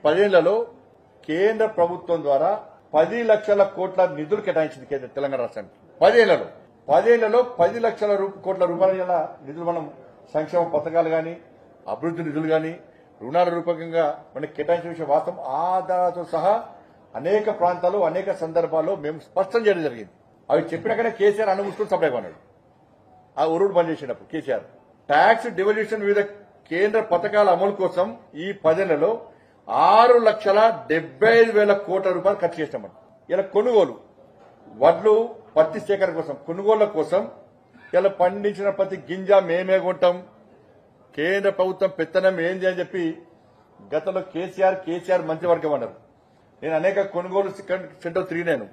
10 ఏళ్లలో కేంద్ర ప్రభుత్వం ద్వారా 10 లక్షల కోట్ల నిధులు కేటాయించింది కేంద్ర తెలంగాణ రాష్ట్రానికి. 10 ఏళ్లలో 10 లక్షల కోట్ల రూపాయల నిధులు మనం సంక్షేమ పథకాలు గాని అభివృద్ధి నిధులు గాని రుణాల రూపకంగా మనకి కేటాయించిన విషయం వాస్తవం. ఆధారాలతో సహా అనేక ప్రాంతాల్లో అనేక సందర్భాల్లో మేము స్పష్టం చేయడం జరిగింది. అవి చెప్పినాకనే కేసీఆర్ అనుమూసుకుని సప్లై కొన్నాడు. ఆ ఉరుడు బంద్ చేసినప్పుడు కేసీఆర్ ట్యాక్స్ డివల్యూషన్ వివిధ కేంద్ర పథకాల అమలు కోసం ఈ 10 ఏళ్లలో 6,75,000 కోట్ల రూపాయలు ఖర్చు చేస్తాం. ఇలా కొనుగోలు వడ్లు పత్తి సేకరణ కోసం కొనుగోళ్ల కోసం ఇలా పండించిన ప్రతి గింజ మేమే కొంటాం, కేంద్ర ప్రభుత్వం పెత్తనం ఏంది అని చెప్పి గతంలో కేసీఆర్ మంత్రివర్గం అన్నారు. నేను అనేక కొనుగోలు సెంటర్ తిరిగినాను.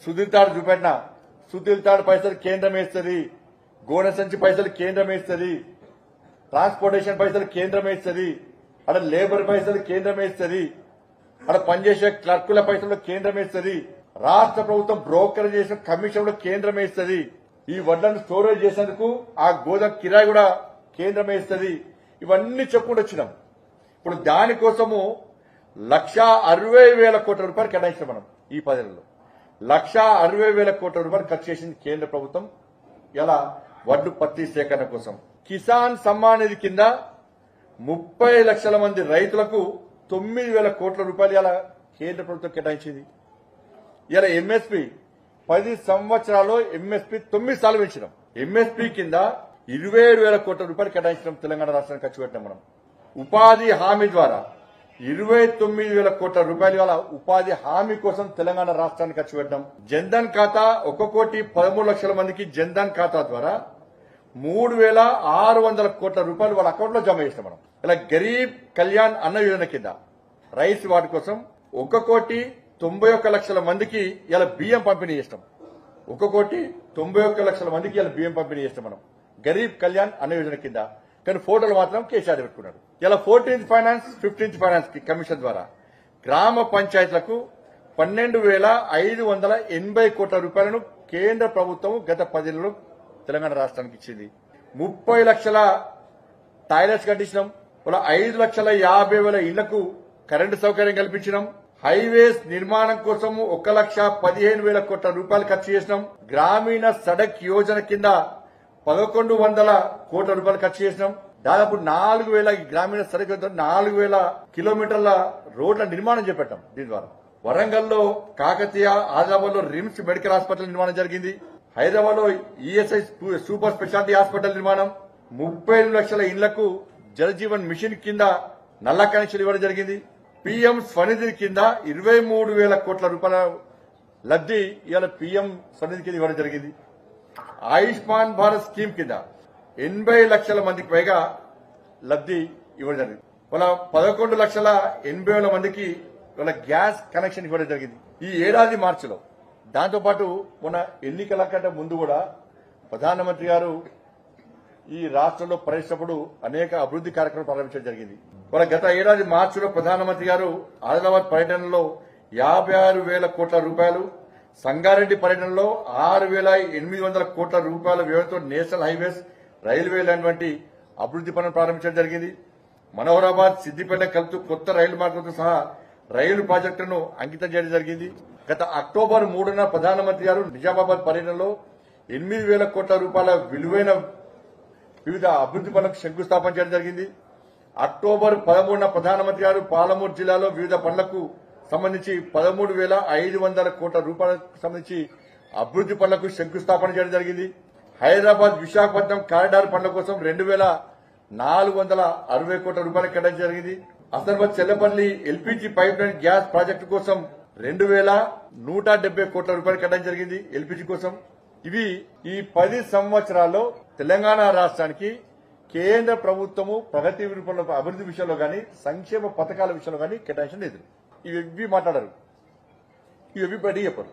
సుధీర్ తాడు చూపెట్టినా, సుధీర్ తాడు పైసలు కేంద్రం వేస్తుంది, గోడ సంచి పైసలు కేంద్రం వేస్తుంది, ట్రాన్స్పోర్టేషన్ పైసలు కేంద్రం వేస్తుంది, అక్కడ లేబర్ పైసలు కేంద్రం వేస్తుంది, అక్కడ పనిచేసే క్లర్కుల పైసలు కేంద్రం వేస్తుంది, రాష్ట్ర ప్రభుత్వం బ్రోకర్ చేసిన కమిషన్ కేంద్రం వేస్తుంది, ఈ వడ్లను స్టోరేజ్ చేసేందుకు ఆ గోదాం కిరాయి కూడా కేంద్రం వేస్తుంది. ఇవన్నీ చెప్పుకుంటూ వచ్చినాం. ఇప్పుడు దానికోసము 1,60,000 కోట్ల రూపాయలు కేటాయించాం మనం. ఈ 10 ఏళ్లలో 1,60,000 కోట్ల రూపాయలు ఖర్చు చేసింది కేంద్ర ప్రభుత్వం ఇలా వడ్లు పత్తి సేకరణ కోసం. కిసాన్ సమ్మాన్ నిధి కింద 30 లక్షల మంది రైతులకు 9,000 కోట్ల రూపాయలు ఇలా కేంద్ర ప్రభుత్వం కేటాయించింది. ఇలా ఎంఎస్పీ 10 సంవత్సరాల్లో ఎంఎస్పీ 9 సార్లు పెంచినాం. ఎంఎస్పీ కింద 27,000 కోట్ల రూపాయలు కేటాయించడం తెలంగాణ రాష్ట్రానికి ఖర్చు పెట్టినాం మనం. ఉపాధి హామీ ద్వారా 29,000 కోట్ల రూపాయలు గల ఉపాధి హామీ కోసం తెలంగాణ రాష్ట్రానికి ఖర్చు పెట్టాం. జన్ధన్ ఖాతా 1,13,00,000 మందికి జన్ధన్ ఖాతా ద్వారా 3,600 కోట్ల రూపాయలు వాళ్ళ అకౌంట్ లో జమ చేసినాం మనం. ఇలా గరీబ్ కళ్యాణ్ అన్న యోజన కింద రైస్ వాటి కోసం 1,91,00,000 మందికి ఇలా బియ్యం పంపిణీ చేస్తాం. 1,91,00,000 మందికి ఇలా బియ్యం పంపిణీ చేస్తాం మనం గరీబ్ కళ్యాణ్ అన్న యోజన కింద. కానీ ఫోటోలు మాత్రం కేసీఆర్ పెట్టుకున్నాడు. ఇలా 14th finance 15th finance commission ద్వారా గ్రామ పంచాయతీలకు 12,580 కోట్ల రూపాయలను కేంద్ర ప్రభుత్వం గత 10 ఏళ్లలో తెలంగాణ రాష్ట్రానికి ఇచ్చింది. 30 లక్షల టాయిలెట్స్ కట్టించినాం. 5,50,000 ఇళ్లకు కరెంటు సౌకర్యం కల్పించినాం. హైవేస్ నిర్మాణం కోసం 1,15,000 కోట్ల రూపాయలు ఖర్చు చేసినాం. గ్రామీణ సడక్ యోజన కింద 1,100 కోట్ల రూపాయలు ఖర్చు చేసినాం. దాదాపు 4,000 గ్రామీణ సడక్ 4,000 కిలోమీటర్ల రోడ్ల నిర్మాణం చేపట్టాం. దీని ద్వారా వరంగల్లో కాకతీయ, ఆదిలాబాద్ లో రిమ్స్ మెడికల్ హాస్పిటల్ నిర్మాణం జరిగింది. హైదరాబాద్ లో ఈఎస్ఐ సూపర్ స్పెషాలిటీ హాస్పిటల్ నిర్మాణం. 30 లక్షల ఇళ్లకు జల్ జీవన్ మిషన్ కింద నల్ల కనెక్షన్ ఇవ్వడం జరిగింది. పీఎం స్వనిధి కింద 23,000 కోట్ల రూపాయల లబ్ది ఇవాళ పీఎం స్వనిధి కింద ఇవ్వడం జరిగింది. ఆయుష్మాన్ భారత్ స్కీమ్ కింద 80 లక్షల మందికి పైగా లబ్ది ఇవ్వడం జరిగింది. వాళ్ళ 11,80,000 మందికి వాళ్ళ గ్యాస్ కనెక్షన్ ఇవ్వడం జరిగింది ఈ ఏడాది మార్చిలో. దాంతోపాటు మొన్న ఎన్నికల కంటే ముందు కూడా ప్రధానమంత్రి గారు ఈ రాష్ట్రంలో పర్యటించినప్పుడు అనేక అభివృద్ది కార్యక్రమాలు ప్రారంభించడం జరిగింది. వాళ్ళ గత ఏడాది మార్చిలో ప్రధానమంత్రి గారు ఆదిలాబాద్ పర్యటనలో 56,000 కోట్ల రూపాయలు, సంగారెడ్డి పర్యటనలో 6,800 కోట్ల రూపాయల వ్యయంతో నేషనల్ హైవేస్, రైల్వే లాంటి వంటి అభివృద్ది పనులు ప్రారంభించడం జరిగింది. మనోహరాబాద్, సిద్దిపేట కలుపుతూ కొత్త రైలు మార్గంతో సహా రైలు ప్రాజెక్టును అంకితం చేయడం జరిగింది. గత అక్టోబర్ 3న ప్రధానమంత్రి గారు నిజామాబాద్ పర్యటనలో 8,000 కోట్ల రూపాయల విలువైన వివిధ అభివృద్ది పనులకు శంకుస్థాపన చేయడం జరిగింది. అక్టోబర్ 13న ప్రధానమంత్రి గారు పాలమూరు జిల్లాలో వివిధ పనులకు సంబంధించి 13,500 కోట్ల రూపాయలకు సంబంధించి అభివృద్ది పనులకు శంకుస్థాపన చేయడం జరిగింది. హైదరాబాద్ విశాఖపట్నం కారిడార్ పనుల కోసం 2,460 కోట్ల రూపాయలు కేటాయించడం జరిగింది. Hasanabad Chellapalli LPG pipe line gas project కోసం 2,170 కోట్ల రూపాయలు కేటాయించడం జరిగింది ఎల్పీజీ కోసం. ఇవి ఈ 10 సంవత్సరాల్లో తెలంగాణ రాష్ట్రానికి కేంద్ర ప్రభుత్వము ప్రగతి రూపంలో అభివృద్ది విషయంలో గాని సంక్షేమ పథకాల విషయంలో గాని కేటాయించిన నిధులు. ఇవి మాట్లాడారు, ఇవి బయట చెప్పరు.